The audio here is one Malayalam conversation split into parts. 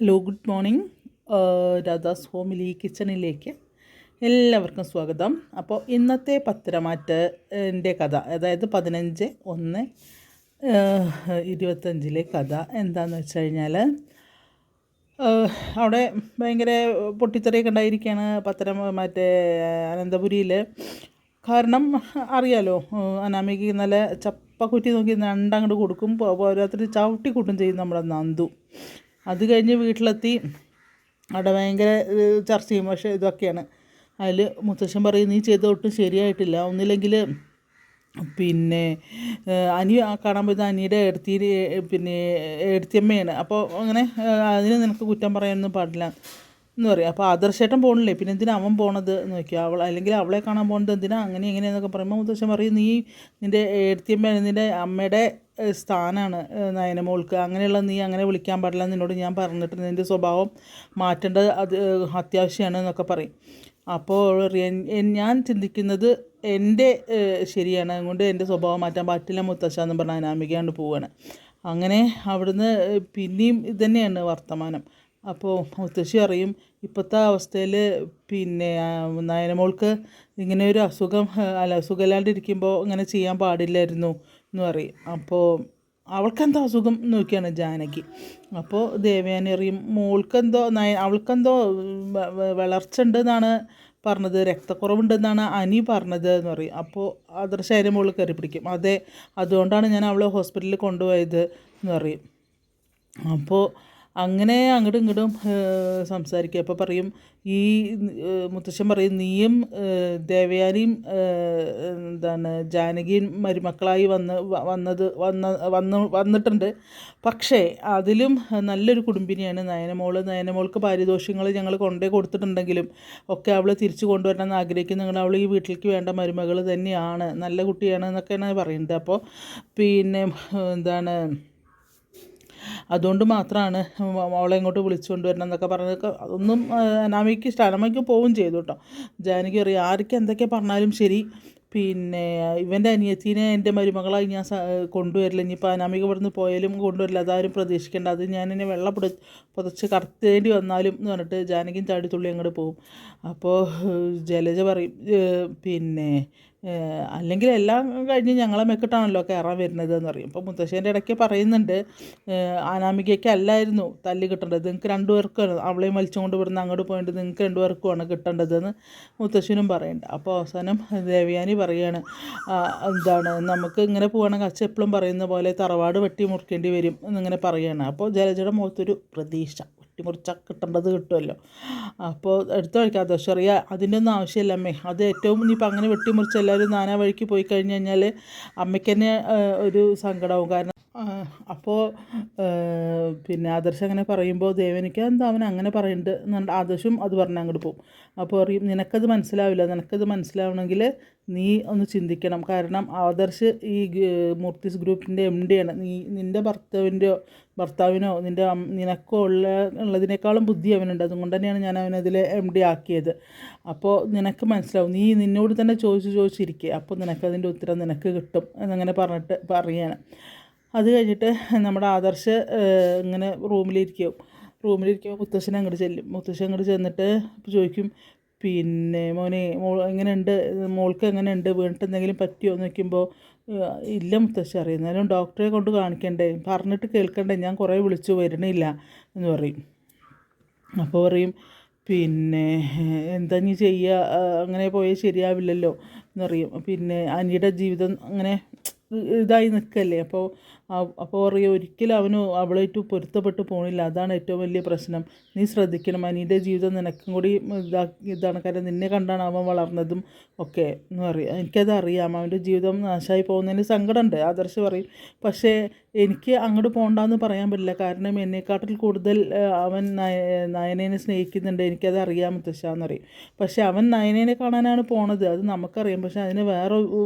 Hello, good morning. Radhas homely കിച്ചണിലേക്ക് എല്ലാവർക്കും സ്വാഗതം. അപ്പോൾ ഇന്നത്തെ പത്തരമാറ്റിൻ്റെ കഥ, അതായത് 15/1/25 കഥ എന്താണെന്ന് വെച്ച് കഴിഞ്ഞാൽ, അവിടെ ഭയങ്കര പൊട്ടിത്തെറിയൊക്കെ ഉണ്ടായിരിക്കുകയാണ് മറ്റേ അനന്തപുരിയിൽ. കാരണം അറിയാലോ, അനാമിക്ക് നല്ല ചപ്പക്കുറ്റി നോക്കി രണ്ടങ്ങോട്ട് കൊടുക്കും, ഓരോരുത്തർ ചവിട്ടി കൂട്ടും ചെയ്യും നമ്മുടെ നന്ദു. അത് കഴിഞ്ഞ് വീട്ടിലെത്തി അവിടെ ഭയങ്കര ചർച്ചയും പക്ഷേ ഇതൊക്കെയാണ്. അതിൽ മുത്തശ്ശൻ പറയും, നീ ചെയ്ത ഒട്ടും ശരിയായിട്ടില്ല, ഒന്നില്ലെങ്കിൽ അനി കാണാൻ പോയത് അനിയുടെ എടുത്തിയമ്മയാണ്. അപ്പോൾ അങ്ങനെ അതിന് നിനക്ക് കുറ്റം പറയാനൊന്നും പാടില്ല എന്ന് പറയും. അപ്പോൾ ആദർശേട്ടൻ പോകണില്ലേ, പിന്നെ എന്തിനാണ് അവൻ പോണത് എന്ന് നോക്കിയാൽ, അല്ലെങ്കിൽ അവളെ കാണാൻ പോകുന്നത് എന്തിനാ, അങ്ങനെ എങ്ങനെയെന്നൊക്കെ പറയുമ്പോൾ മുത്തശ്ശൻ പറയും, നീ നിൻ്റെ എടുത്തിയമ്മ നിൻ്റെ അമ്മയുടെ സ്ഥാനമാണ് നയനമോൾക്ക്, അങ്ങനെയുള്ള നീ അങ്ങനെ വിളിക്കാൻ പാടില്ല, നിന്നോട് ഞാൻ പറഞ്ഞിട്ട് നിൻ്റെ സ്വഭാവം മാറ്റേണ്ടത് അത് അത്യാവശ്യമാണ് എന്നൊക്കെ പറയും. അപ്പോൾ ഞാൻ ചിന്തിക്കുന്നത് എൻ്റെ ശരിയാണ്, അതുകൊണ്ട് എൻ്റെ സ്വഭാവം മാറ്റാൻ പറ്റില്ല മുത്തശ്ശ എന്ന് പറഞ്ഞാൽ അനാമികയാണ്ട് പോവുകയാണ്. അങ്ങനെ അവിടുന്ന് പിന്നെയും ഇതുതന്നെയാണ് വർത്തമാനം. അപ്പോൾ മുത്തശ്ശി അറിയും, ഇപ്പോഴത്തെ അവസ്ഥയിൽ നയനമോൾക്ക് ഇങ്ങനെ ഒരു സുഖമില്ലാണ്ടിരിക്കുമ്പോൾ ഇങ്ങനെ ചെയ്യാൻ പാടില്ലായിരുന്നു എന്ന് പറയും. അപ്പോൾ അവൾക്കെന്തോ അസുഖം നോക്കിയാണ് ജാനകി. അപ്പോൾ ദേവയാനി അറിയും, അവൾക്കെന്തോ വളർച്ച ഉണ്ടെന്നാണ് പറഞ്ഞത്, രക്തക്കുറവുണ്ടെന്നാണ് അനി പറഞ്ഞത് എന്ന് പറയും. അപ്പോൾ ആദർശ അതിൻ്റെ മുകളിൽ കയറി പിടിക്കും, അതെ അതുകൊണ്ടാണ് ഞാൻ അവളെ ഹോസ്പിറ്റലിൽ കൊണ്ടുപോയത് എന്ന് പറയും. അപ്പോൾ അങ്ങനെ അങ്ങോട്ടും ഇങ്ങോട്ടും സംസാരിക്കുക. അപ്പോൾ പറയും, ഈ മുത്തശ്ശൻ പറയും, നീയും ദേവയാനിയും ജാനകിയും മരുമക്കളായി വന്നിട്ടുണ്ട്. പക്ഷേ അതിലും നല്ലൊരു കുടുംബിനിയാണ് നയനമോൾക്ക് പാരിതോഷികങ്ങൾ ഞങ്ങൾ കൊണ്ടേ കൊടുത്തിട്ടുണ്ടെങ്കിലും ഒക്കെ അവൾ തിരിച്ചു കൊണ്ടുവരണമെന്ന് ആഗ്രഹിക്കുന്ന അവൾ ഈ വീട്ടിലേക്ക് വേണ്ട മരുമകൾ തന്നെയാണ്, നല്ല കുട്ടിയാണ് എന്നൊക്കെയാണ് പറയുന്നത്. അപ്പോൾ അതുകൊണ്ട് മാത്രമാണ് അവളെ ഇങ്ങോട്ട് വിളിച്ചു കൊണ്ടുവരണം എന്നൊക്കെ പറഞ്ഞതൊക്കെ അതൊന്നും അനാമിക്ക് ഇഷ്ടം. അനാമിക്ക് പോവുകയും ചെയ്തു കേട്ടോ. ജാനകി അറിയാം, ആർക്ക് എന്തൊക്കെ പറഞ്ഞാലും ശരി, ഇവൻ്റെ അനിയത്തിനെ എൻ്റെ മരുമകളായി ഞാൻ കൊണ്ടുവരില്ല. ഇനിയിപ്പോൾ അനാമിക ഇവിടുന്ന് പോയാലും കൊണ്ടുവരില്ല, അതാരും പ്രതീക്ഷിക്കേണ്ട, അത് ഞാനിനെ പുതച്ച് കടത്തേണ്ടി വന്നാലും എന്ന് പറഞ്ഞിട്ട് ജാനകിയും ചാടിത്തുള്ളി അങ്ങോട്ട് പോകും. അപ്പോൾ ജലജ പറയും, അല്ലെങ്കിൽ എല്ലാം കഴിഞ്ഞ് ഞങ്ങളെ മെക്കിട്ടാണല്ലോ കയറാൻ വരുന്നത് എന്ന് പറയും. അപ്പോൾ മുത്തശ്ശേൻ്റെ ഇടയ്ക്ക് പറയുന്നുണ്ട്, അനാമികയ്ക്ക് അല്ലായിരുന്നു തല്ല് കിട്ടേണ്ടത്, നിങ്ങൾക്ക് രണ്ടുപേർക്കാണ്, അവളെയും വലിച്ചുകൊണ്ട് ഇവിടുന്ന് അങ്ങോട്ട് പോയിട്ട് നിങ്ങൾക്ക് രണ്ടുപേർക്കുമാണ് കിട്ടേണ്ടതെന്ന് മുത്തശ്ശനും പറയുന്നുണ്ട്. അപ്പോൾ അവസാനം ദേവയാനി പറയുകയാണ്, നമുക്ക് ഇങ്ങനെ പോവുകയാണെങ്കിൽ അച്ഛൻ എപ്പോഴും പറയുന്ന പോലെ തറവാട് വെട്ടി മുറിക്കേണ്ടി വരും എന്നിങ്ങനെ പറയുകയാണ്. അപ്പോൾ ജലജയുടെ മുഖത്തൊരു പ്രതീക്ഷ, വെട്ടിമുറിച്ചാൽ കിട്ടേണ്ടത് കിട്ടുമല്ലോ. അപ്പോൾ എടുത്തു വയ്ക്കാം ചെറിയ, അതിൻ്റെ ഒന്നും ആവശ്യമില്ല അമ്മേ, അത് ഏറ്റവും ഇനിയിപ്പോൾ അങ്ങനെ വെട്ടിമുറിച്ച് എല്ലാവരും നാനാ വഴിക്ക് പോയി കഴിഞ്ഞ് കഴിഞ്ഞാൽ അമ്മയ്ക്ക് തന്നെ ഒരു സങ്കടമാവും. കാരണം അപ്പോൾ ആദർശം അങ്ങനെ പറയുമ്പോൾ ദേവനിക്ക് എന്താ അവൻ അങ്ങനെ പറയുന്നുണ്ട് എന്നുണ്ട്, ആദർശം അത് പറഞ്ഞ് അങ്ങോട്ട് പോകും. അപ്പോൾ പറയും, നിനക്കത് മനസ്സിലാവണമെങ്കിൽ നീ ഒന്ന് ചിന്തിക്കണം. കാരണം ആദർശ് ഈ മൂർത്തിസ് ഗ്രൂപ്പിൻ്റെ MD ആണ്. നിൻ്റെ ഭർത്താവിനോ നിനക്കോ ഉള്ളതിനേക്കാളും ബുദ്ധി അവനുണ്ട്, അതുകൊണ്ട് തന്നെയാണ് ഞാൻ അവനതിൽ MD ആക്കിയത്. അപ്പോൾ നിനക്ക് മനസ്സിലാവും, നീ നിന്നോട് തന്നെ ചോദിച്ചിരിക്കുക, അപ്പോൾ നിനക്കതിൻ്റെ ഉത്തരം നിനക്ക് കിട്ടും എന്നങ്ങനെ പറഞ്ഞിട്ട് പറയുകയാണ്. അത് കഴിഞ്ഞിട്ട് നമ്മുടെ ആദർശ് ഇങ്ങനെ റൂമിലിരിക്കുമ്പോൾ മുത്തശ്ശൻ അങ്ങോട്ട് ചെന്നിട്ട് ചോദിക്കും, എങ്ങനെയുണ്ട് മോൾക്ക്, എങ്ങനെയുണ്ട്, വീണിട്ട് എന്തെങ്കിലും പറ്റിയോ എന്ന് നോക്കുമ്പോൾ, ഇല്ല മുത്തശ്ശി അറിയുന്നാലും ഡോക്ടറെ കൊണ്ട് കാണിക്കണ്ടേ, പറഞ്ഞിട്ട് കേൾക്കണ്ടേ, ഞാൻ കുറേ വിളിച്ചു വരണില്ല എന്ന് പറയും. അപ്പോൾ പറയും, എന്താ നീ ചെയ്യുക, അങ്ങനെ പോയാൽ ശരിയാവില്ലല്ലോ എന്നറിയും. അനിയുടെ ജീവിതം അങ്ങനെ ഇതായി നിൽക്കല്ലേ. അപ്പോൾ പറയും, ഒരിക്കലും അവന് അവളായിട്ട് പൊരുത്തപ്പെട്ട് പോകണില്ല, അതാണ് ഏറ്റവും വലിയ പ്രശ്നം, നീ ശ്രദ്ധിക്കണം, അനിയുടെ ജീവിതം നിനക്കും കൂടി ഇതാണ്, കാരണം നിന്നെ കണ്ടാണ് അവൻ വളർന്നതും ഒക്കെ എന്ന് പറയും. എനിക്കത് അറിയാം, അവൻ്റെ ജീവിതം നാശമായി പോകുന്നതിന് സങ്കടമുണ്ട് ആദർശ് പറയും. പക്ഷേ എനിക്ക് അങ്ങോട്ട് പോകണ്ടെന്ന് പറയാൻ പറ്റില്ല, കാരണം എന്നെക്കാട്ടിൽ കൂടുതൽ അവൻ നയനേനെ സ്നേഹിക്കുന്നുണ്ട്, എനിക്കത് അറിയാം മുത്തശ്ശാന്ന് പറയും. പക്ഷേ അവൻ നയനേനെ കാണാനാണ് പോണത്, അത് നമുക്കറിയാം, പക്ഷേ അതിന് വേറെ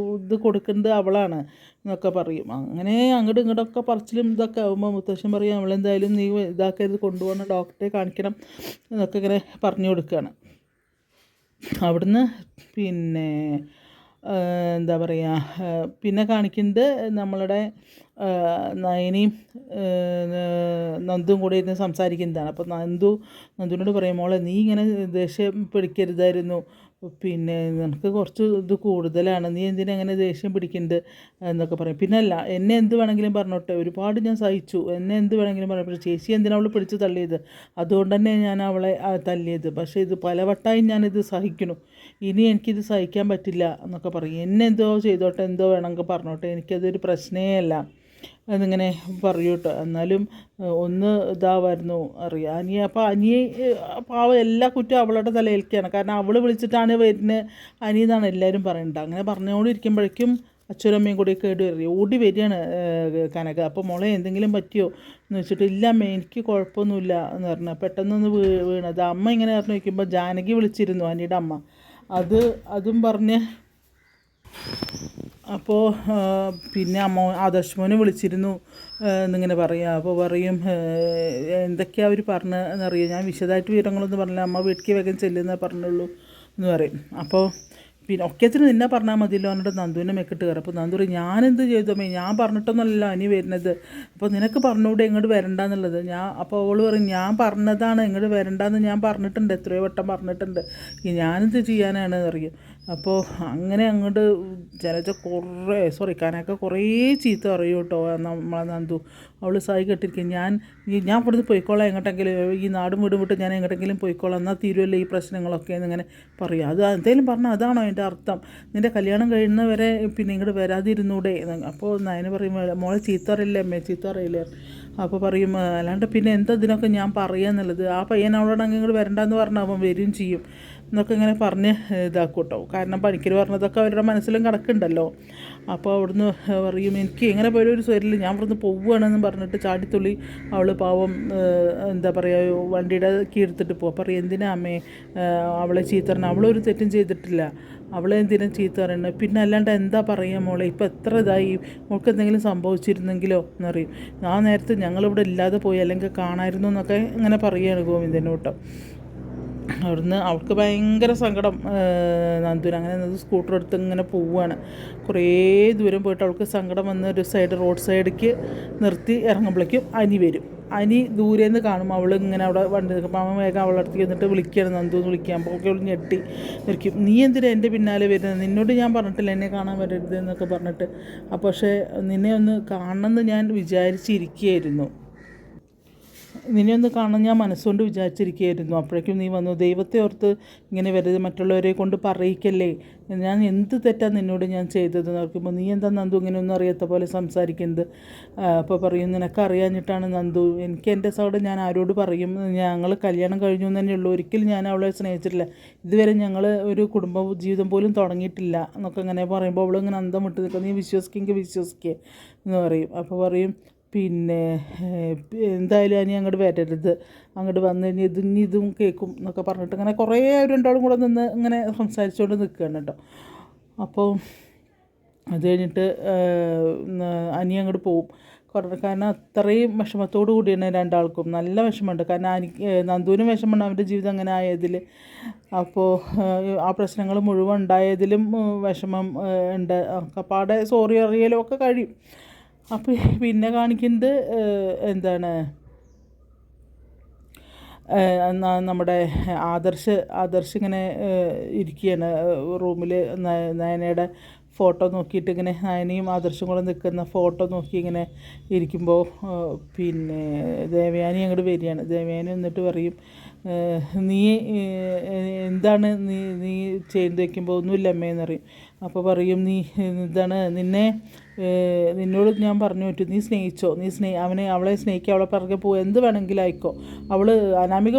ഇത് കൊടുക്കുന്നത് അവളാണ് എന്നൊക്കെ പറയും. അങ്ങനെ അങ്ങോട്ടും ഇങ്ങോട്ടൊക്കെ പറച്ചിലും ഇതൊക്കെ ആകുമ്പോൾ മുത്തശ്ശൻ പറയും, അവളെന്തായാലും നീ ഇതാക്കരുത്, കൊണ്ടുപോകണം, ഡോക്ടറെ കാണിക്കണം എന്നൊക്കെ ഇങ്ങനെ പറഞ്ഞു കൊടുക്കുകയാണ്. അവിടുന്ന് എന്താ പറയുക, പിന്നെ കാണിക്കുന്നത് നമ്മളുടെ നയനിയും നന്ദും കൂടെ ഇരുന്ന് സംസാരിക്കുന്നതാണ്. അപ്പോൾ നന്ദുവിനോട് പറയും, മോളെ നീ ഇങ്ങനെ ദേഷ്യം പിടിക്കരുതായിരുന്നു, പിന്നെ നിനക്ക് കുറച്ച് ഇത് കൂടുതലാണ്, നീ എന്തിനാ അങ്ങനെ ദേഷ്യം പിടിക്കുന്നത് എന്നൊക്കെ പറയും. പിന്നല്ല, എന്നെ എന്ത് വേണമെങ്കിലും പറഞ്ഞോട്ടെ, ഒരുപാട് ഞാൻ സഹിച്ചു, എന്നെ എന്ത് വേണമെങ്കിലും പറയാം, പക്ഷേ ചേച്ചി എന്തിനാ അവൾ പിടിച്ച് തള്ളിയത്, അതുകൊണ്ട് തന്നെ ഞാൻ അവളെ തല്ലിയത്, പക്ഷേ ഇത് പലവട്ടമായി ഞാനിത് സഹിക്കുന്നു, ഇനി എനിക്കിത് സഹിക്കാൻ പറ്റില്ല എന്നൊക്കെ പറയും. എന്നെ എന്തോ ചെയ്തോട്ടെ, എന്തോ വേണമെങ്കിൽ പറഞ്ഞോട്ടെ, എനിക്കതൊരു പ്രശ്നമേ അല്ല എന്നിങ്ങനെ പറയൂ കേട്ടോ. എന്നാലും ഒന്ന് ഇതാവായിരുന്നു അറിയാം അനിയെ പാവം എല്ലാ കുറ്റവും അവളുടെ തലയിലേക്കാണ്. കാരണം അവൾ വിളിച്ചിട്ടാണ് വരുന്നത് അനിയെന്നാണ് എല്ലാവരും പറയുന്നത്. അങ്ങനെ പറഞ്ഞുകൊണ്ടിരിക്കുമ്പോഴേക്കും അച്ഛനും അമ്മയും കൂടി കേട് വരിക ഓടി വരികയാണ് കനക. അപ്പോൾ മോളെ എന്തെങ്കിലും പറ്റിയോ എന്ന് വെച്ചിട്ട്, ഇല്ല അമ്മ എനിക്ക് കുഴപ്പമൊന്നുമില്ല എന്ന് പറഞ്ഞു. പെട്ടെന്നൊന്ന് വീണത്. അമ്മ ഇങ്ങനെ പറഞ്ഞു വയ്ക്കുമ്പോൾ ജാനകി വിളിച്ചിരുന്നു, അനിയുടെ അമ്മ. അതും പറഞ്ഞ് അപ്പോൾ പിന്നെ ആദർശ് മോനെ വിളിച്ചിരുന്നു എന്നിങ്ങനെ പറയുക. അപ്പോൾ പറയും എന്തൊക്കെയാണ് അവർ പറഞ്ഞതെന്നറിയാം, ഞാൻ വിശദമായിട്ട് വിവരങ്ങളൊന്നും പറഞ്ഞില്ല, അമ്മ വീട്ടിലേക്ക് വേഗം ചെല്ലുന്നേ പറഞ്ഞുള്ളൂ എന്ന് പറയും. അപ്പോൾ പിന്നെ ഒക്കത്തിന് നിന്നെ പറഞ്ഞാൽ മതിയല്ലോ എന്നിട്ട് നന്ദുവിനെ മെക്കിട്ട് കയറും. അപ്പോൾ നന്ദു പറയും, ഞാനെന്ത് ചെയ്തു അമ്മേ, ഞാൻ പറഞ്ഞിട്ടൊന്നുമല്ല അനി വരുന്നത്, അപ്പോൾ നിനക്ക് പറഞ്ഞുകൂടെ ഇങ്ങോട്ട് വരണ്ടെന്നുള്ളത്. അപ്പോൾ അവൾ പറയും, ഞാൻ പറഞ്ഞതാണ് ഇങ്ങോട്ട് വരണ്ടെന്ന് ഞാൻ പറഞ്ഞിട്ടുണ്ട്, എത്രയോ വട്ടം പറഞ്ഞിട്ടുണ്ട്, ഞാനെന്ത് ചെയ്യാനാണ് അറിയും. അപ്പോൾ അങ്ങനെ അങ്ങോട്ട് കനക കുറേ ചീത്ത പറയും കേട്ടോ നമ്മളെ നന്ദു. അവൾ സായി കെട്ടിരിക്കും, ഞാൻ ഇവിടുന്ന് പോയിക്കോളാം, എങ്ങോട്ടെങ്കിലും ഈ നാടും വീടും വിട്ട് ഞാൻ എങ്ങോട്ടെങ്കിലും പോയിക്കോളാം, എന്നാൽ തീരുമല്ലോ ഈ പ്രശ്നങ്ങളൊക്കെ എന്നിങ്ങനെ പറയും. അത് എന്തെങ്കിലും പറഞ്ഞാൽ അതാണോ അതിൻ്റെ അർത്ഥം, നിൻ്റെ കല്യാണം കഴിയുന്നവരെ പിന്നെ ഇങ്ങോട്ട് വരാതിരുന്നൂടെ. അപ്പോൾ നയന് പറയും, മോളെ ചീത്ത അറിയില്ലേ അമ്മേ, ചീത്ത അറിയില്ലേ. അപ്പോൾ പറയും, അല്ലാണ്ട് പിന്നെ എന്താ ഇതിനൊക്കെ ഞാൻ പറയുക എന്നുള്ളത്, ആ പയ്യൻ അവളോട് അങ്ങ് ഇങ്ങോട്ട് വരണ്ടെന്ന് പറഞ്ഞാൽ അവൻ വരികയും ചെയ്യും എന്നൊക്കെ ഇങ്ങനെ പറഞ്ഞ് ഇതാക്കും കേട്ടോ. കാരണം പണിക്കർ പറഞ്ഞതൊക്കെ അവരുടെ മനസ്സിലും കിടക്കുന്നുണ്ടല്ലോ. അപ്പോൾ അവിടുന്ന് പറയും, എനിക്ക് എങ്ങനെ പോലും ഒരു സ്വരില്ല, ഞാൻ ഇവിടുന്ന് പോവുകയാണെന്ന് പറഞ്ഞിട്ട് ചാടിത്തുള്ളി അവൾ പാവം എന്താ പറയുക വണ്ടിയുടെ കീഴ്ത്തിട്ട് പോകും. പറയും, എന്തിനാ അമ്മേ അവളെ ചീത്ത പറഞ്ഞാൽ, അവളൊരു തെറ്റും ചെയ്തിട്ടില്ല, അവളെ എന്തിനും ചീത്ത പറയുന്നത്, പിന്നെ അല്ലാണ്ട് എന്താ പറയുക മോളെ, ഇപ്പോൾ എത്ര ഇതായി, മോൾക്ക് എന്തെങ്കിലും സംഭവിച്ചിരുന്നെങ്കിലോ എന്നറിയും. ആ നേരത്ത് ഞങ്ങളിവിടെ ഇല്ലാതെ പോയി, അല്ലെങ്കിൽ കാണായിരുന്നു എന്നൊക്കെ ഇങ്ങനെ പറയുകയാണ് ഗോവിന്ദനോട്ടോ. അവിടുന്ന് അവൾക്ക് ഭയങ്കര സങ്കടം നന്ദുവിന്. അങ്ങനെ സ്കൂട്ടർ എടുത്ത് ഇങ്ങനെ പോവുകയാണ്. കുറേ ദൂരം പോയിട്ട് അവൾക്ക് സങ്കടം വന്ന് ഒരു റോഡ് സൈഡിലേക്ക് നിർത്തി ഇറങ്ങുമ്പോഴേക്കും അനി വരും. അനി ദൂരേന്ന് കാണും അവൾ ഇങ്ങനെ അവിടെ വണ്ടി നിൽക്കുമ്പോൾ അവൻ വേഗം അവളുടെ അടുത്തേക്ക് എന്നിട്ട് വിളിക്കുകയാണ്, നന്ദു എന്ന് വിളിക്കാൻ. അപ്പോൾ അവൾ ഞെട്ടി ഇരിക്കും, നീ എന്തിനാ എൻ്റെ പിന്നാലെ വരുന്നത്, നിന്നോട് ഞാൻ പറഞ്ഞിട്ടില്ല എന്നെ കാണാൻ വരരുത് എന്നൊക്കെ പറഞ്ഞിട്ട്. അപ്പോൾ പക്ഷേ നിന്നെ ഒന്ന് കാണണമെന്ന് ഞാൻ വിചാരിച്ചിരിക്കുകയായിരുന്നു, നിന്നെ ഒന്ന് കാണാൻ ഞാൻ മനസ്സുകൊണ്ട് വിചാരിച്ചിരിക്കുകയായിരുന്നു, അപ്പോഴേക്കും നീ വന്നു. ദൈവത്തെ ഓർത്ത് ഇങ്ങനെ വരരുത്, മറ്റുള്ളവരെ കൊണ്ട് പറയിക്കല്ലേ, ഞാൻ എന്ത് തെറ്റാണ് നിന്നോട് ഞാൻ ചെയ്തതെന്ന് ഓർക്കുമ്പോൾ നീ എന്താ നന്ദു ഇങ്ങനെയൊന്നും അറിയാത്ത പോലെ സംസാരിക്കുന്നത്. അപ്പോൾ പറയും, നിനക്കറിയാഞ്ഞിട്ടാണ് നന്ദു, എനിക്ക് എൻ്റെ സൗണ്ട് ഞാൻ ആരോട് പറയും, ഞങ്ങൾ കല്യാണം കഴിഞ്ഞു എന്ന് തന്നെയുള്ളൂ, ഒരിക്കലും ഞാൻ അവളെ സ്നേഹിച്ചിട്ടില്ല, ഇതുവരെ ഞങ്ങൾ ഒരു കുടുംബ ജീവിതം പോലും തുടങ്ങിയിട്ടില്ല എന്നൊക്കെ ഇങ്ങനെ പറയുമ്പോൾ അവളിങ്ങനെ അന്തം വിട്ട് നിൽക്കുക. നീ വിശ്വസിക്കുക എന്ന് പറയും. അപ്പോൾ പറയും, പിന്നെ എന്തായാലും ഇനി അങ്ങോട്ട് വരരുത്, അങ്ങോട്ട് വന്നു കഴിഞ്ഞാൽ ഇതും കേൾക്കും എന്നൊക്കെ പറഞ്ഞിട്ട് ഇങ്ങനെ കുറേ രണ്ടാളും കൂടെ നിന്ന് ഇങ്ങനെ സംസാരിച്ചുകൊണ്ട് നിൽക്കുകയാണ് കേട്ടോ. അപ്പോൾ അത് കഴിഞ്ഞിട്ട് അനി അങ്ങോട്ട് പോവും. കാരണം അത്രയും വിഷമത്തോടു കൂടിയാണ് രണ്ടാൾക്കും, നല്ല വിഷമമുണ്ട്. കാരണം നന്ദുവിനും വിഷമമുണ്ട് അവൻ്റെ ജീവിതം അങ്ങനെ ആയതിൽ. അപ്പോൾ ആ പ്രശ്നങ്ങൾ മുഴുവൻ ഉണ്ടായതിലും വിഷമം ഉണ്ട്. പാടെ സോറി അറിയലും ഒക്കെ കഴിയും. അപ്പോൾ പിന്നെ കാണിക്കുന്നത് എന്താണ്, നമ്മുടെ ആദർശ് ഇങ്ങനെ ഇരിക്കുകയാണ് റൂമിൽ. നയനയുടെ ഫോട്ടോ നോക്കിയിട്ട് ഇങ്ങനെ നയനയും ആദർശും കൂടെ നിൽക്കുന്ന ഫോട്ടോ നോക്കി ഇങ്ങനെ ഇരിക്കുമ്പോൾ പിന്നെ ദേവയാനി അങ്ങോട്ട് വരികയാണ്. ദേവയാനി എന്നിട്ട് പറയും, നീ എന്താണ് നീ ചെയ്ത് വയ്ക്കുമ്പോൾ ഒന്നുമില്ല അമ്മയെന്ന് പറയും. അപ്പോൾ പറയും, നീ എന്താണ് നിന്നോട് ഞാൻ പറഞ്ഞു പറ്റും, നീ സ്നേഹിച്ചോ, അവളെ സ്നേഹിക്കുക, അവളെ പിറകെ പോയി എന്ത് വേണമെങ്കിലും ആയിക്കോ. അനാമിക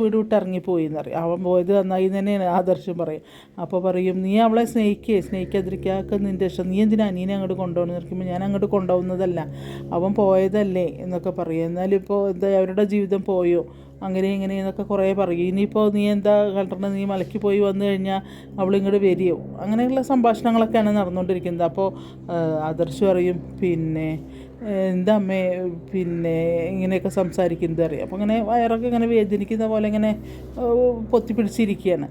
വീട് വിട്ട് ഇറങ്ങിപ്പോയി എന്നറിയാം, അവൻ പോയത് നന്നായി തന്നെയാണ് ആദർശം പറയും. അപ്പോൾ പറയും, നീ അവളെ സ്നേഹിക്കാതിരിക്കുക നിൻ്റെ ഇഷ്ടം, നീ എന്തിനാ അനിയനെ അങ്ങോട്ട് കൊണ്ടുപോകണമെന്ന് നിൽക്കുമ്പോൾ ഞാൻ അങ്ങോട്ട് കൊണ്ടുപോകുന്നതല്ല, അവൻ പോയതല്ലേ എന്നൊക്കെ പറയും. എന്നാലും ഇപ്പോൾ എന്താ അവരുടെ ജീവിതം പോയോ, അങ്ങനെ എന്നൊക്കെ കുറേ പറയും. ഇനിയിപ്പോൾ നീ എന്താ കണ്ടത്, നീ മലയ്ക്ക് പോയി വന്നു കഴിഞ്ഞാൽ അവളിങ്ങോട്ട് വരികയോ, അങ്ങനെയുള്ള സംഭാഷണങ്ങളൊക്കെയാണ് നടന്നുകൊണ്ടിരിക്കുന്നത്. അപ്പോൾ ആദർശ് പറയും, പിന്നെ എന്താ അമ്മേ പിന്നെ ഇങ്ങനെയൊക്കെ സംസാരിക്കുന്നത് അറിയാം. അപ്പോൾ ഇങ്ങനെ വയറൊക്കെ ഇങ്ങനെ വേദനിക്കുന്ന പോലെ ഇങ്ങനെ പൊത്തിപ്പിടിച്ചിരിക്കുകയാണ്.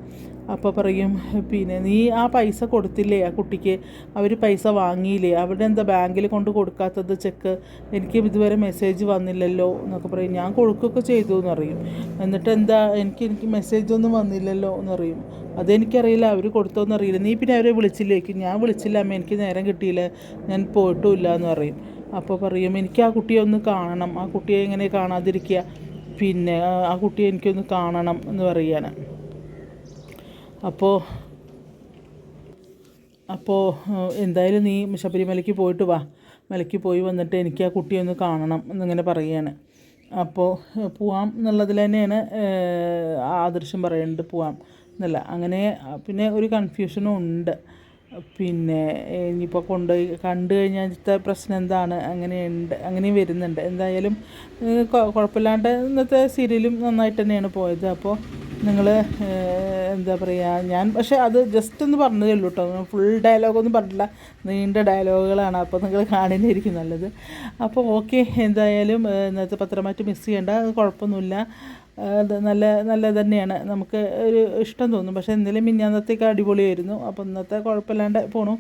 അപ്പോൾ പറയും പിന്നെ നീ ആ പൈസ കൊടുത്തില്ലേ ആ കുട്ടിക്ക്, അവർ പൈസ വാങ്ങിയില്ലേ, അവിടെ എന്താ ബാങ്കിൽ കൊണ്ട് കൊടുക്കാത്തത് ചെക്ക്, എനിക്ക് ഇതുവരെ മെസ്സേജ് വന്നില്ലല്ലോ എന്നൊക്കെ പറയും. ഞാൻ കൊടുക്കുകയൊക്കെ ചെയ്തു എന്ന് പറയും. എന്നിട്ട് എന്താ എനിക്ക് മെസ്സേജൊന്നും വന്നില്ലല്ലോ എന്ന് പറയും. അതെനിക്കറിയില്ല, അവർ കൊടുത്തോന്നറിയില്ല. നീ പിന്നെ അവരെ വിളിച്ചില്ലേക്കും. ഞാൻ വിളിച്ചില്ല അമ്മ, എനിക്ക് നേരം കിട്ടിയില്ല, ഞാൻ പോയിട്ടുമില്ല എന്ന് പറയും. അപ്പോൾ പറയും എനിക്ക് ആ കുട്ടിയെ ഒന്ന് കാണണം, ആ കുട്ടിയെ എങ്ങനെ കാണാതിരിക്കുക, പിന്നെ ആ കുട്ടിയെ എനിക്കൊന്ന് കാണണം എന്ന് പറയുകയാണ്. അപ്പോൾ എന്തായാലും നീ ശബരിമലയ്ക്ക് പോയിട്ട് വാ, മലയ്ക്ക് പോയി വന്നിട്ട് എനിക്ക് ആ കുട്ടിയെ ഒന്ന് കാണണം എന്നിങ്ങനെ പറയുകയാണ്. അപ്പോൾ പോവാം എന്നുള്ളതിൽ തന്നെയാണ് ആദർശം പറയുന്നുണ്ട്, പോവാം എന്നല്ല. അങ്ങനെ പിന്നെ ഒരു കൺഫ്യൂഷനും ഉണ്ട്. പിന്നെ ഇനിയിപ്പോൾ കൊണ്ടുപോയി കണ്ടു കഴിഞ്ഞാൽ പ്രശ്നം എന്താണ്, അങ്ങനെയുണ്ട്, അങ്ങനെയും വരുന്നുണ്ട്. എന്തായാലും കുഴപ്പമില്ലാണ്ട് ഇന്നത്തെ സീരിയലും നന്നായിട്ട് തന്നെയാണ് പോയത്. അപ്പോൾ നിങ്ങൾ എന്താ പറയുക, ഞാൻ പക്ഷേ അത് ജസ്റ്റ് ഒന്ന് പറഞ്ഞതേ ഉള്ളൂ കേട്ടോ, ഫുൾ ഡയലോഗൊന്നും പറഞ്ഞില്ല, നീണ്ട ഡയലോഗുകളാണ്. അപ്പോൾ നിങ്ങൾ കാണുന്നതായിരിക്കും നല്ലത്. അപ്പോൾ ഓക്കെ, എന്തായാലും ഇന്നത്തെ പത്രമാറ്റ് മിസ് ചെയ്യേണ്ട, അത് കുഴപ്പമൊന്നുമില്ല. അത് നല്ല തന്നെയാണ്, നമുക്ക് ഒരു ഇഷ്ടം തോന്നും. പക്ഷേ ഇന്നലെ മിഞ്ഞാന്നത്തേക്ക് അടിപൊളിയായിരുന്നു. അപ്പോൾ ഇന്നത്തെ കുഴപ്പമില്ലാണ്ട് പോണു.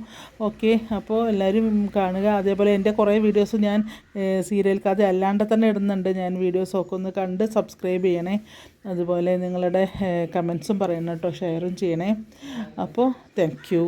ഓക്കെ, അപ്പോൾ എല്ലാവരും കാണുക. അതേപോലെ എൻ്റെ കുറേ വീഡിയോസ് ഞാൻ സീരിയൽ കഥ അല്ലാണ്ട് തന്നെ ഇടുന്നുണ്ട്. ഞാൻ വീഡിയോസൊക്കെ ഒന്ന് കണ്ട് സബ്സ്ക്രൈബ് ചെയ്യണേ. അതുപോലെ നിങ്ങളുടെ കമൻസും പറയണം കേട്ടോ, ഷെയറും ചെയ്യണേ. അപ്പോൾ താങ്ക് യു.